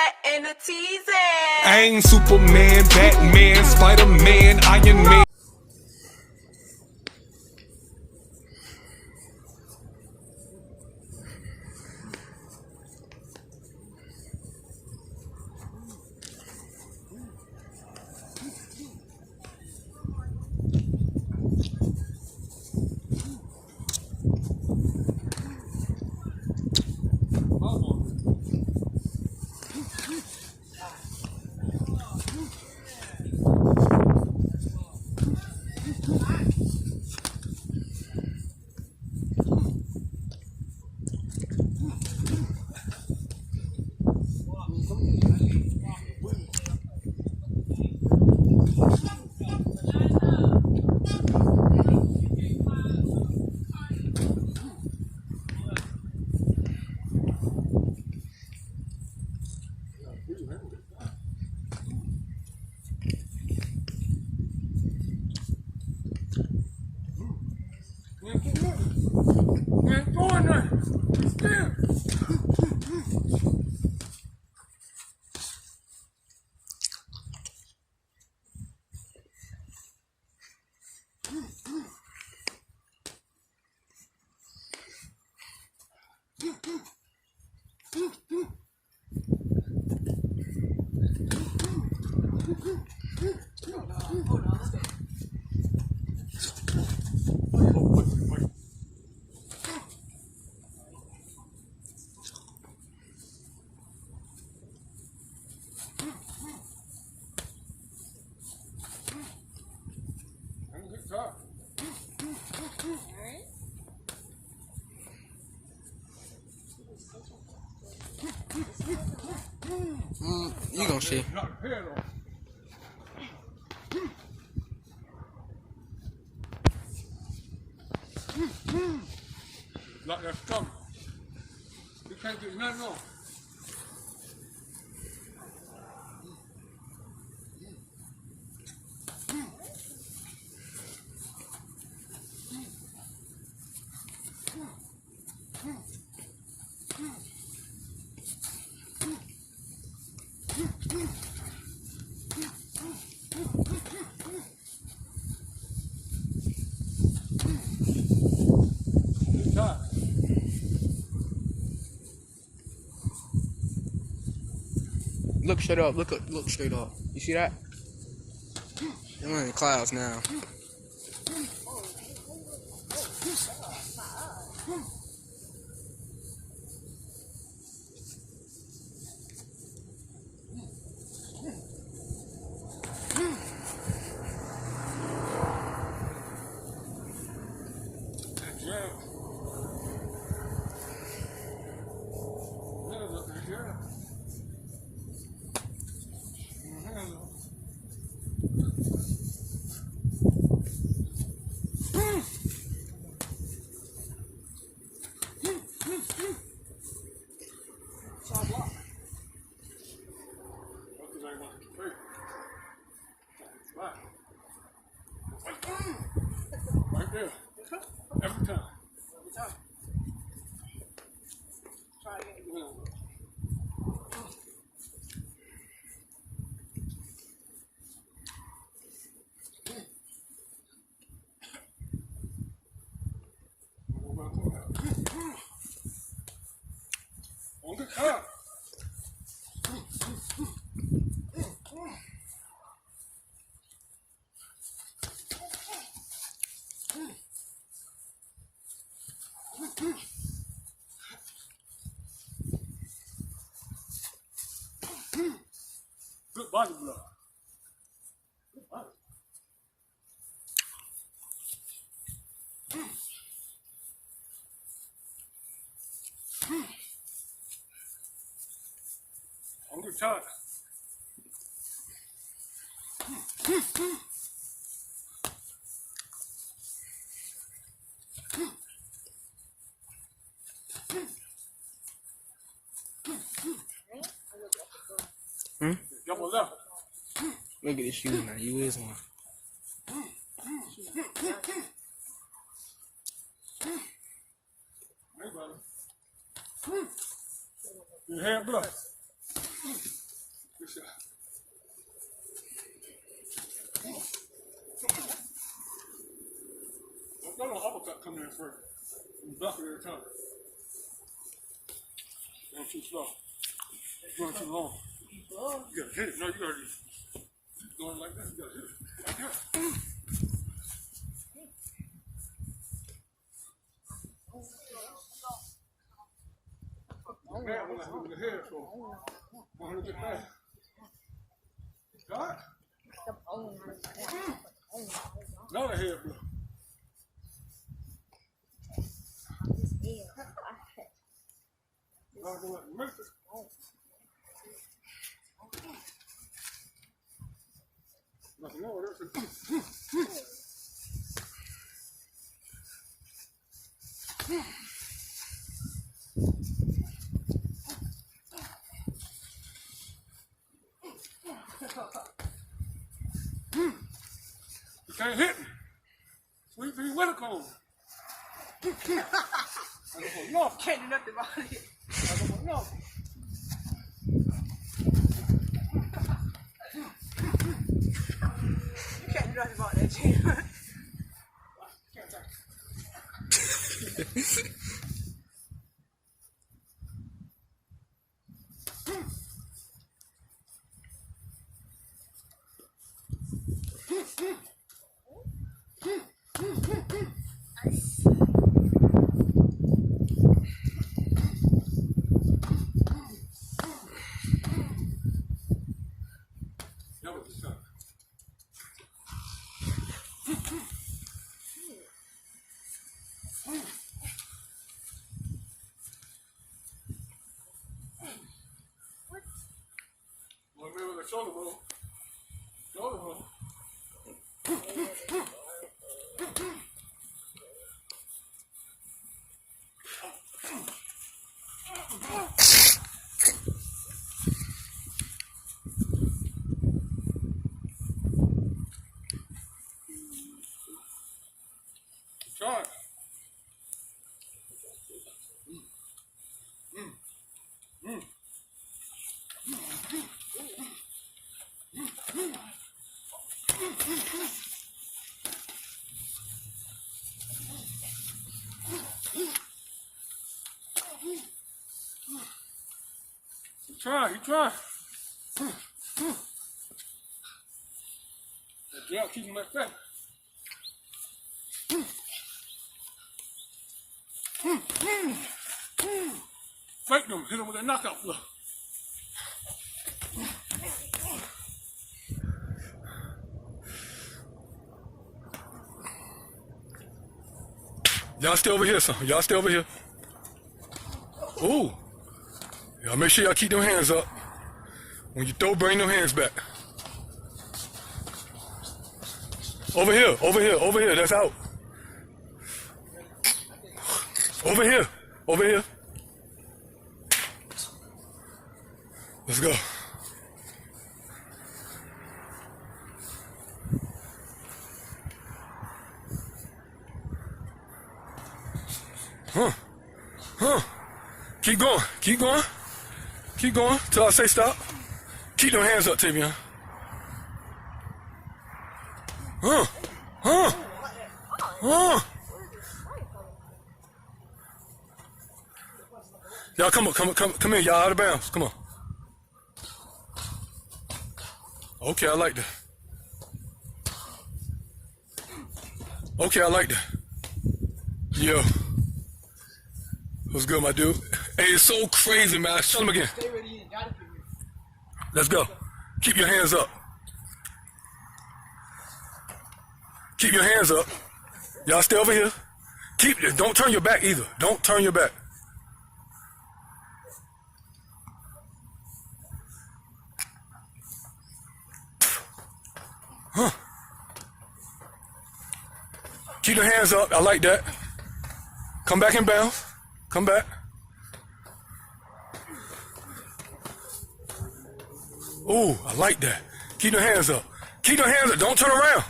setting a teasing. I ain't Superman, Batman, Spider-Man, Iron Man. You gonna see. Like that stomach. You can't get nothing on. Look straight up. Look straight up. You see that? I'm in the clouds now. Right there. Every time. Try again. On the car. Good body blow. Good body. On the top. Double left. Look at this shoe now. You is one. Hey, brother. Your hair blood. Good shot. Don't let an uppercut come in first. You block it every time. Going too slow. Going too long. You gotta hit it. No, you gotta just going like that. You gotta hit it. Like that. Man, when I hit the head, so I want to get back. Got it? Another head blow. Nothing more. You can't hit me. Sweet pea Whitaco. I don't know. Can't do nothing about it. I don't know. You can't do nothing about that, Gina. Shoulder roll. Shoulder roll. Try it. You try. Yeah, keep him like that. Fake them, hit him with a knockout blow. Y'all stay over here, son. Y'all stay over here. Ooh. Y'all make sure y'all keep them hands up. When you throw, bring them hands back. Over here, over here, over here. That's out. Over here, over here. Let's go. Keep going, keep going. Keep going till I say stop. Keep them hands up, Tey'Vion. Y'all come in, y'all out of bounds. Come on. Okay, I like that. Okay, I like that. Yo. What's good, my dude? Hey, it's so crazy, man. Show them again. Let's go. Keep your hands up. Keep your hands up. Y'all stay over here. Don't turn your back either. Don't turn your back. Keep your hands up. I like that. Come back in bounds. Come back. Ooh, I like that. Keep your hands up. Keep your hands up. Don't turn around.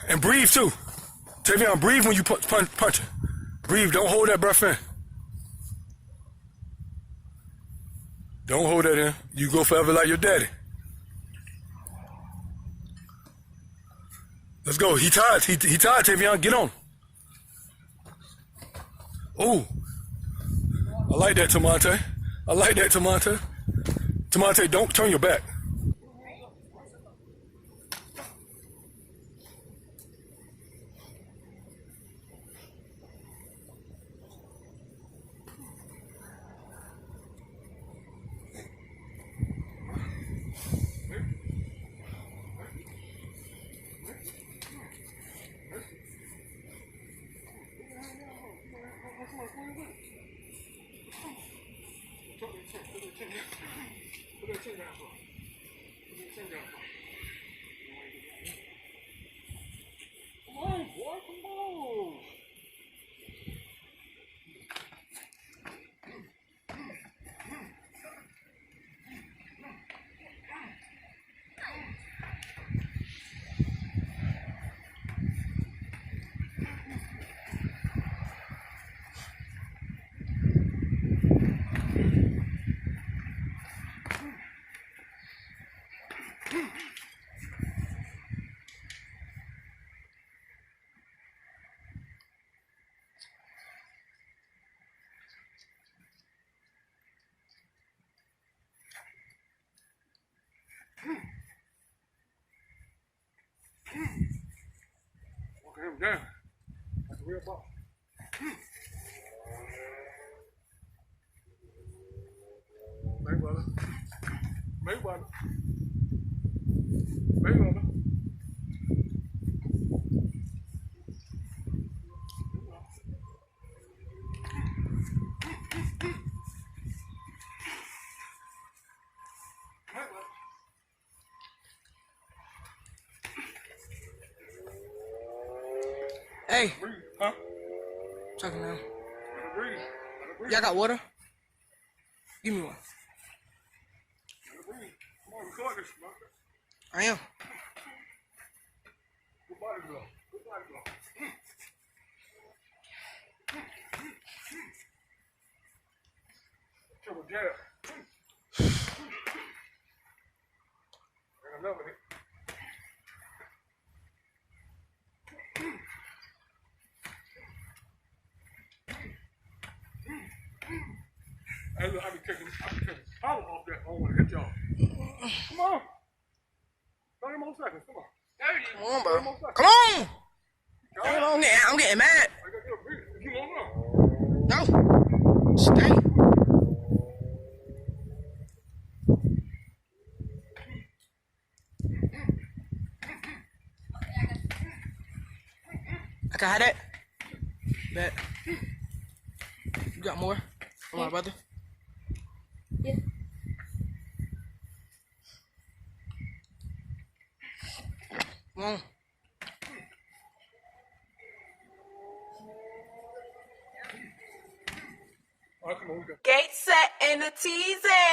And breathe too. Tey'Vion, breathe when you punch it. Breathe. Don't hold that breath in. Don't hold that in. You go forever like your daddy. Let's go. He tired. He tired, Tey'Vion. Get on. Oh. I like that, Timontae. I like that, Timontae. Timontae, don't turn your back. Come on, boy, come on. Okay, him down. That's a real ball. Mayweather. Mayweather. Mayweather. Hey, Breathe, huh? talking now. Breathe. Y'all got water? Give me one. Breathe. Come on, record this, man. I am. Good body blow. Good body blow. Triple jab. And another hit. Hey, look, I be taking power off that. I don't want to hit y'all. Come on. 30 more seconds. Come on. 30. Come on, bro. 30 more seconds. Come on! I'm getting mad. I got to breathe. Keep on now. No. Stay. I can have that. Bet. You got more? Come on, brother. Yeah. Come on. All right, come on. We got Gate set and a teasing.